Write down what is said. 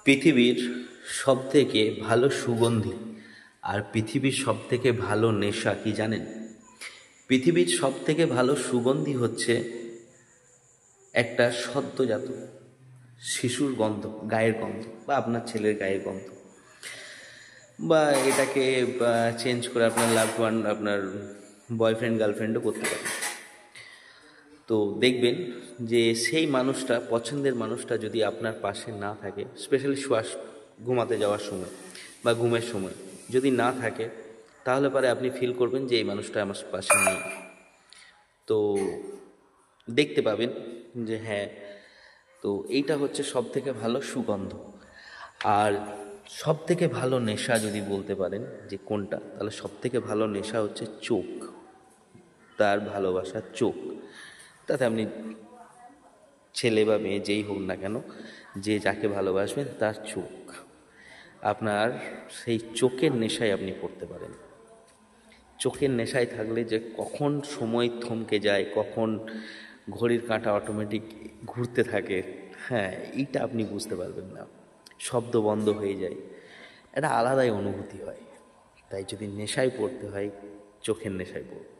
পৃথিবীর সবথেকে ভালো সুগন্ধি আর পৃথিবীর সবথেকে ভালো নেশা কি জানেন? পৃথিবীর সবথেকে ভালো সুগন্ধি হচ্ছে একটা সদ্যজাত শিশুর গন্ধ, গায়ের গন্ধ, বা আপনার ছেলের গায়ের গন্ধ, বা এটাকে চেঞ্জ করে আপনার লাভড ওয়ান, আপনার বয়ফ্রেন্ড গার্লফ্রেন্ডও করতে পারেন। তো দেখবেন যে সেই মানুষটা, পছন্দের মানুষটা যদি আপনার পাশে না থাকে, স্পেশালি ঘুমাতে যাওয়ার সময় বা ঘুমের সময় যদি না থাকে, তাহলে পরে আপনি ফিল করবেন যে এই মানুষটা আমার পাশে নেই। তো দেখতে পাবেন যে হ্যাঁ, তো এইটা হচ্ছে সব থেকে ভালো সুগন্ধ। আর সব থেকে ভালো নেশা যদি বলতে পারেন যে কোনটা, তাহলে সব থেকে ভালো নেশা হচ্ছে চোখ, তার ভালোবাসার চোখ। তাতে আপনি ছেলে বা মেয়ে যেই হোক না কেন, যে যাকে ভালোবাসবেন তার চোখ, আপনার সেই চোখের নেশায় আপনি পড়তে পারেন। চোখের নেশায় থাকলে যে কখন সময় থমকে যায়, কখন ঘড়ির কাঁটা অটোমেটিক ঘুরতে থাকে, হ্যাঁ, এইটা আপনি বুঝতে পারবেন না। শব্দ বন্ধ হয়ে যায়, একটা আলাদাই অনুভূতি হয়। তাই যদি নেশায় পড়তে হয়, চোখের নেশায় পড়ুন।